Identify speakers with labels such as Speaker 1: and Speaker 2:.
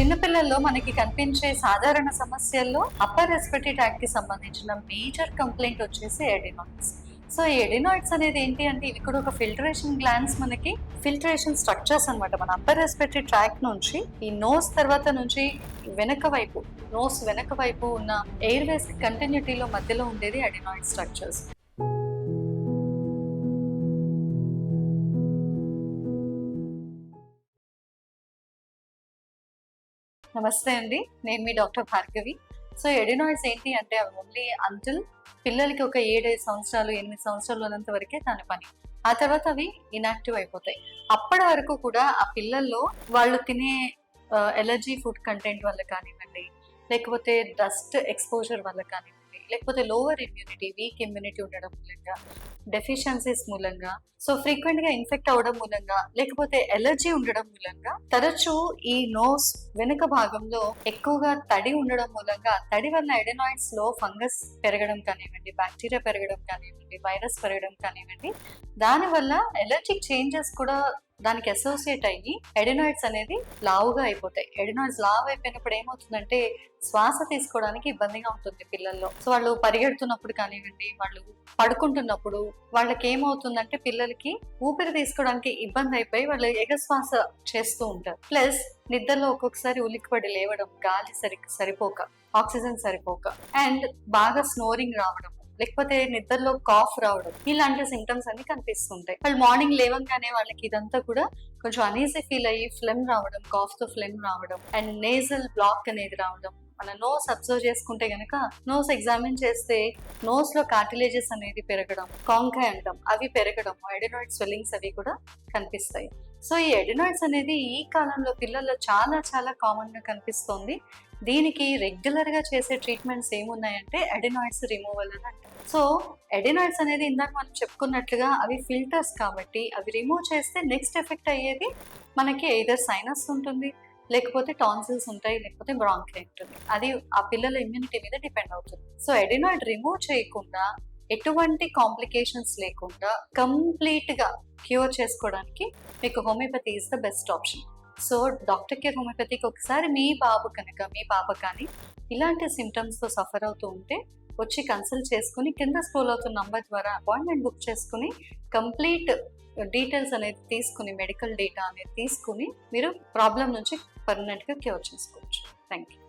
Speaker 1: చిన్నపిల్లల్లో మనకి కనిపించే సాధారణ సమస్యల్లో అప్పర్ రెస్పిరేటరీ ట్రాక్ట్ కి సంబంధించిన మేజర్ కంప్లైంట్ వచ్చేసి ఎడినాయిడ్స్. సో ఈ ఎడినాయిడ్స్ అనేది ఏంటి అంటే ఇవి కూడా ఒక ఫిల్టరేషన్ గ్లాండ్స్, మనకి ఫిల్టరేషన్ స్ట్రక్చర్స్ అనమాట. మన అప్పర్ రెస్పిరేటరీ ట్రాక్ట్ నుంచి ఈ నోస్ తర్వాత నుంచి నోస్ వెనక వైపు ఉన్న ఎయిర్ వేస్ కంటిన్యూటీలో మధ్యలో ఉండేది ఎడినాయిడ్ స్ట్రక్చర్స్. నమస్తే అండి, నేను మీ డాక్టర్ భార్గవి. సో ఎడినాయిడ్స్ ఏంటి అంటే అవి ఓన్లీ అంటిల్ పిల్లలకి ఒక 7 సంవత్సరాలు 8 సంవత్సరాలు ఉన్నంత వరకే దాని పని. ఆ తర్వాత అవి ఇనాక్టివ్ అయిపోతాయి. అప్పటి వరకు కూడా ఆ పిల్లల్లో వాళ్ళు తినే ఎలర్జీ ఫుడ్ కంటెంట్ వల్ల కానివ్వండి, లేకపోతే డస్ట్ ఎక్స్పోజర్ వల్ల కానివ్వండి, లేకపోతే లోవర్ ఇమ్యూనిటీ, వీక్ ఇమ్యూనిటీ ఉండడం మూలంగా, డెఫిషియన్సీస్ మూలంగా, సో ఫ్రీక్వెంట్ గా ఇన్ఫెక్ట్ అవడం మూలంగా, లేకపోతే ఎలర్జీ ఉండడం మూలంగా, తరచూ ఈ నోస్ వెనుక భాగంలో ఎక్కువగా తడి ఉండడం మూలంగా, తడి వల్ల ఎడినాయిడ్స్ లో ఫంగస్ పెరగడం కానివ్వండి, బ్యాక్టీరియా పెరగడం కానివ్వండి, వైరస్ పెరగడం కానివ్వండి, దానివల్ల ఎలర్జిక్ చేంజెస్ కూడా దానికి అసోసియేట్ అయ్యి ఎడినాయిడ్స్ అనేది లావుగా అయిపోతాయి. ఎడినాయిడ్స్ లావు అయిపోయినప్పుడు ఏమవుతుందంటే శ్వాస తీసుకోవడానికి ఇబ్బందిగా ఉంటుంది పిల్లల్లో. సో వాళ్ళు పరిగెడుతున్నప్పుడు కానివ్వండి, వాళ్ళు పడుకుంటున్నప్పుడు వాళ్ళకి ఏమవుతుందంటే పిల్లలకి ఊపిరి తీసుకోవడానికి ఇబ్బంది అయిపోయి వాళ్ళు ఎగశ్వాస చేస్తూ ఉంటారు. ప్లస్ నిద్రలో ఒక్కొక్కసారి ఉలిక్కిపడి లేవడం, గాలి సరిపోక, ఆక్సిజన్ సరిపోక, అండ్ బాగా స్నోరింగ్ రావడం, లేకపోతే నిద్రలో కాఫ్ రావడం, ఇలాంటి సిమ్టమ్స్ అన్ని కనిపిస్తుంటాయి. వాళ్ళు మార్నింగ్ లేవంగానే వాళ్ళకి ఇదంతా కూడా కొంచెం అనీజీ ఫీల్ అయ్యి ఫ్లెమ్ రావడం, కాఫ్ తో ఫ్లెమ్ రావడం, అండ్ నేజల్ బ్లాక్ అనేది రావడం. మన నోస్ అబ్జర్వ్ చేసుకుంటే గనక నోస్ ఎగ్జామిన్ చేస్తే నోస్ లో కార్టిలేజెస్ అనేది పెరగడం, కాంకాయ్ అంటాం, అవి పెరగడం, ఎడినాయిడ్ స్వెల్లింగ్స్ అవి కూడా కనిపిస్తాయి. సో ఈ ఎడినాయిడ్స్ అనేది ఈ కాలంలో పిల్లల్లో చాలా చాలా కామన్ గా కనిపిస్తోంది. దీనికి రెగ్యులర్ గా చేసే ట్రీట్మెంట్స్ ఏమున్నాయంటే ఎడినాయిడ్స్ రిమూవల్ అని అంటారు. సో ఎడినాయిడ్స్ అనేది ఇందాక మనం చెప్పుకున్నట్లుగా అవి ఫిల్టర్స్ కాబట్టి అవి రిమూవ్ చేస్తే నెక్స్ట్ ఎఫెక్ట్ అయ్యేది మనకి ఎయిదర్ సైనస్ ఉంటుంది, లేకపోతే టాన్సిల్స్ ఉంటాయి, లేకపోతే బ్రాంకై ఉంటుంది. అది ఆ పిల్లల ఇమ్యూనిటీ మీద డిపెండ్ అవుతుంది. సో ఎడినాయిడ్ రిమూవ్ చేయకుండా, ఎటువంటి కాంప్లికేషన్స్ లేకుండా కంప్లీట్ గా క్యూర్ చేసుకోవడానికి మీకు homeopathy is the best option. So doctor care హోమియోపతికి ఒకసారి మీ పాప కానీ ఇలాంటి సిమ్టమ్స్ తో సఫర్ అవుతూ ఉంటే వచ్చి కన్సల్ట్ చేసుకుని కింద స్క్రోల్ అవుతున్న నంబర్ ద్వారా అపాయింట్మెంట్ బుక్ చేసుకుని కంప్లీట్ డీటెయిల్స్ అనేది తీసుకుని, మెడికల్ డేటా అనేది తీసుకుని మీరు ప్రాబ్లం నుంచి పర్మనెంట్ గా క్యూర్ చేసుకోవచ్చు. Thank you.